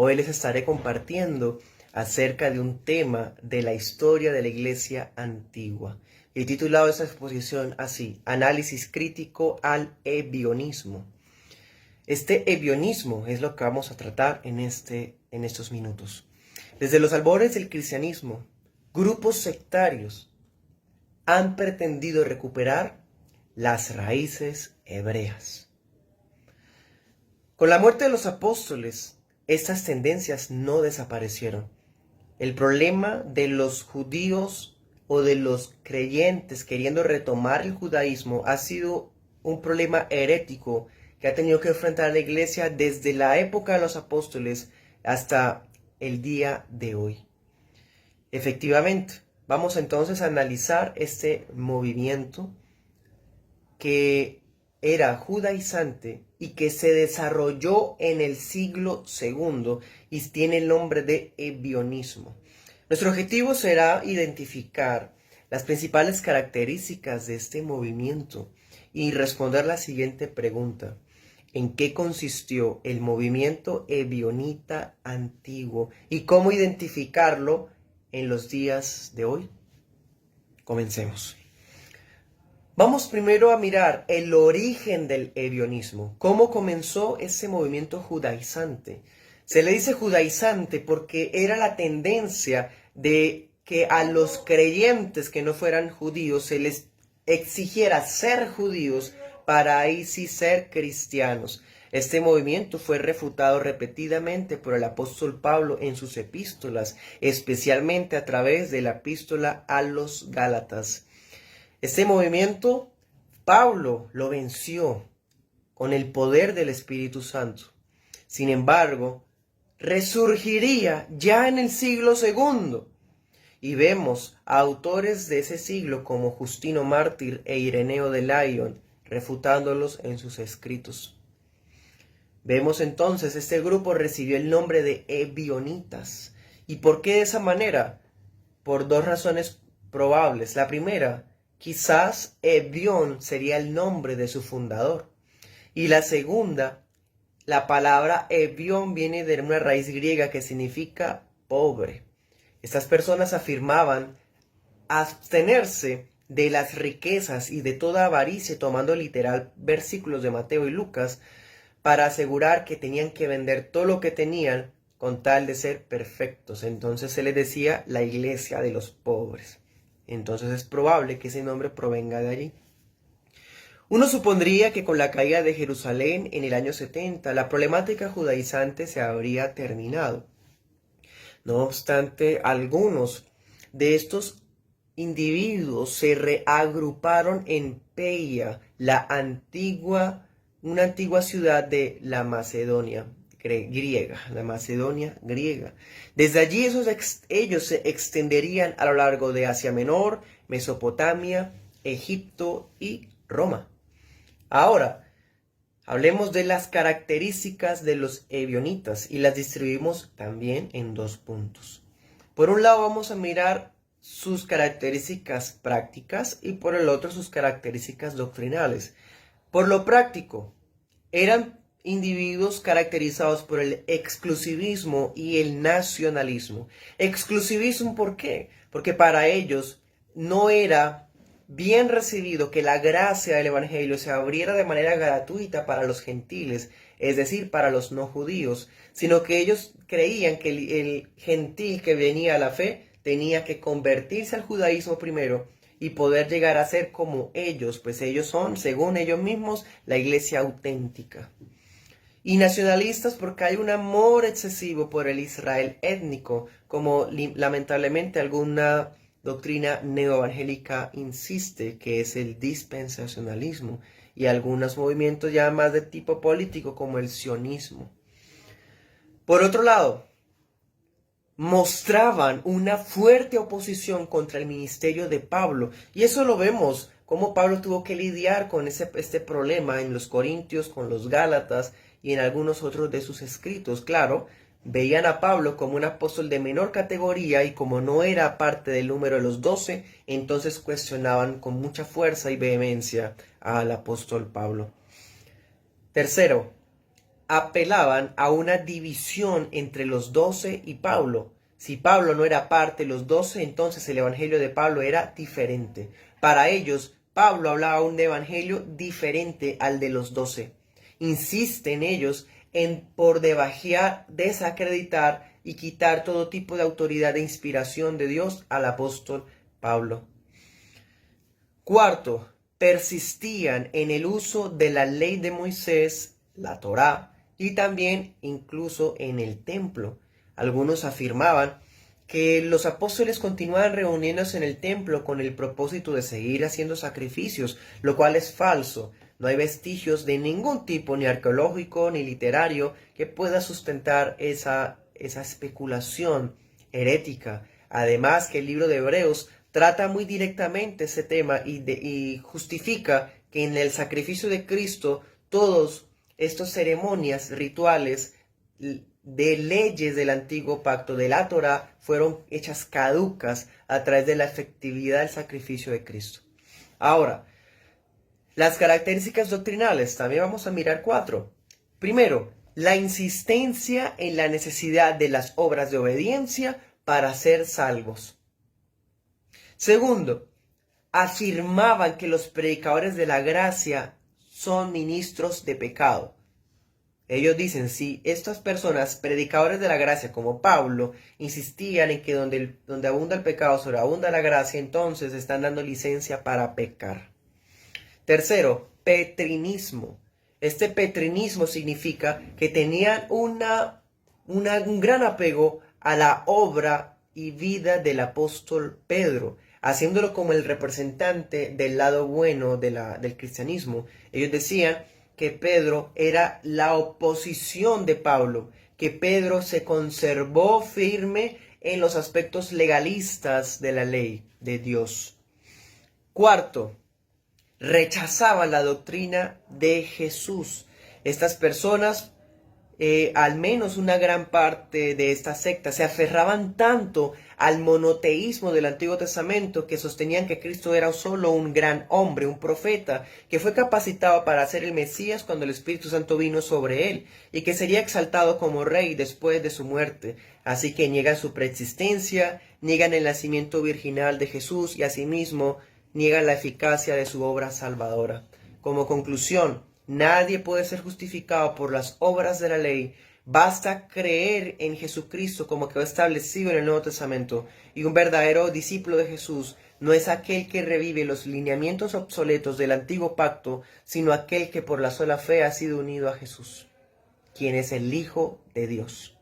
Hoy les estaré compartiendo acerca de un tema de la historia de la Iglesia antigua. He titulado esta exposición así: Análisis crítico al ebionismo. Este ebionismo es lo que vamos a tratar en estos minutos. Desde los albores del cristianismo, grupos sectarios han pretendido recuperar las raíces hebreas. Con la muerte de los apóstoles, estas tendencias no desaparecieron. El problema de los judíos o de los creyentes queriendo retomar el judaísmo ha sido un problema herético que ha tenido que enfrentar la iglesia desde la época de los apóstoles hasta el día de hoy. Efectivamente, vamos entonces a analizar este movimiento que era judaizante y que se desarrolló en el siglo II y tiene el nombre de ebionismo. Nuestro objetivo será identificar las principales características de este movimiento y responder la siguiente pregunta: ¿en qué consistió el movimiento ebionita antiguo y cómo identificarlo en los días de hoy? Comencemos. Vamos primero a mirar el origen del ebionismo. ¿Cómo comenzó ese movimiento judaizante? Se le dice judaizante porque era la tendencia de que a los creyentes que no fueran judíos se les exigiera ser judíos para ahí sí ser cristianos. Este movimiento fue refutado repetidamente por el apóstol Pablo en sus epístolas, especialmente a través de la epístola a los Gálatas. Este movimiento Pablo lo venció con el poder del Espíritu Santo. Sin embargo, resurgiría ya en el siglo II. Y vemos a autores de ese siglo como Justino Mártir e Ireneo de Lyon refutándolos en sus escritos. Vemos entonces este grupo recibió el nombre de ebionitas. ¿Y por qué de esa manera? Por dos razones probables. La primera, quizás Ebión sería el nombre de su fundador. Y la segunda, la palabra Ebión viene de una raíz griega que significa pobre. Estas personas afirmaban abstenerse de las riquezas y de toda avaricia, tomando literal versículos de Mateo y Lucas, para asegurar que tenían que vender todo lo que tenían con tal de ser perfectos. Entonces se les decía la iglesia de los pobres. Entonces es probable que ese nombre provenga de allí. Uno supondría que con la caída de Jerusalén en el año 70, la problemática judaizante se habría terminado. No obstante, algunos de estos individuos se reagruparon en Peia, una antigua ciudad de la Macedonia griega. Desde allí ellos se extenderían a lo largo de Asia Menor, Mesopotamia, Egipto y Roma. Ahora, hablemos de las características de los ebionitas y las distribuimos también en dos puntos. Por un lado vamos a mirar sus características prácticas y por el otro sus características doctrinales. Por lo práctico, eran individuos caracterizados por el exclusivismo y el nacionalismo. Exclusivismo, ¿por qué? Porque para ellos no era bien recibido que la gracia del evangelio se abriera de manera gratuita para los gentiles, es decir, para los no judíos, sino que ellos creían que el gentil que venía a la fe tenía que convertirse al judaísmo primero y poder llegar a ser como ellos, pues ellos son, según ellos mismos, la iglesia auténtica. Y nacionalistas porque hay un amor excesivo por el Israel étnico, como lamentablemente alguna doctrina neoevangélica insiste, que es el dispensacionalismo, y algunos movimientos ya más de tipo político como el sionismo. Por otro lado, mostraban una fuerte oposición contra el ministerio de Pablo, y eso lo vemos, cómo Pablo tuvo que lidiar con este problema en los Corintios, con los Gálatas y en algunos otros de sus escritos. Claro, veían a Pablo como un apóstol de menor categoría y como no era parte del número de los 12, entonces cuestionaban con mucha fuerza y vehemencia al apóstol Pablo. Tercero, apelaban a una división entre los 12 y Pablo. Si Pablo no era parte de los 12, entonces el evangelio de Pablo era diferente. Para ellos, Pablo hablaba un evangelio diferente al de los 12. Insisten ellos en por debajear, desacreditar y quitar todo tipo de autoridad e inspiración de Dios al apóstol Pablo. Cuarto, persistían en el uso de la ley de Moisés, la Torá, y también incluso en el templo. Algunos afirmaban que los apóstoles continuaban reuniéndose en el templo con el propósito de seguir haciendo sacrificios, lo cual es falso. No hay vestigios de ningún tipo, ni arqueológico ni literario, que pueda sustentar esa especulación herética. Además que el libro de Hebreos trata muy directamente ese tema y justifica que en el sacrificio de Cristo todos estas ceremonias, rituales de leyes del antiguo pacto de la Torá fueron hechas caducas a través de la efectividad del sacrificio de Cristo. Ahora, las características doctrinales, también vamos a mirar 4. Primero, la insistencia en la necesidad de las obras de obediencia para ser salvos. Segundo, afirmaban que los predicadores de la gracia son ministros de pecado. Ellos dicen, si estas personas, predicadores de la gracia como Pablo, insistían en que donde abunda el pecado sobreabunda la gracia, entonces están dando licencia para pecar. Tercero, petrinismo. Este petrinismo significa que tenían un gran apego a la obra y vida del apóstol Pedro, haciéndolo como el representante del lado bueno del cristianismo. Ellos decían que Pedro era la oposición de Pablo, que Pedro se conservó firme en los aspectos legalistas de la ley de Dios. Cuarto, rechazaban la doctrina de Jesús. Estas personas, al menos una gran parte de esta secta, se aferraban tanto al monoteísmo del Antiguo Testamento que sostenían que Cristo era solo un gran hombre, un profeta, que fue capacitado para ser el Mesías cuando el Espíritu Santo vino sobre él, y que sería exaltado como rey después de su muerte. Así que niegan su preexistencia, niegan el nacimiento virginal de Jesús y asimismo niegan la eficacia de su obra salvadora. Como conclusión, nadie puede ser justificado por las obras de la ley. Basta creer en Jesucristo como quedó establecido en el Nuevo Testamento. Y un verdadero discípulo de Jesús no es aquel que revive los lineamientos obsoletos del antiguo pacto, sino aquel que por la sola fe ha sido unido a Jesús, quien es el Hijo de Dios.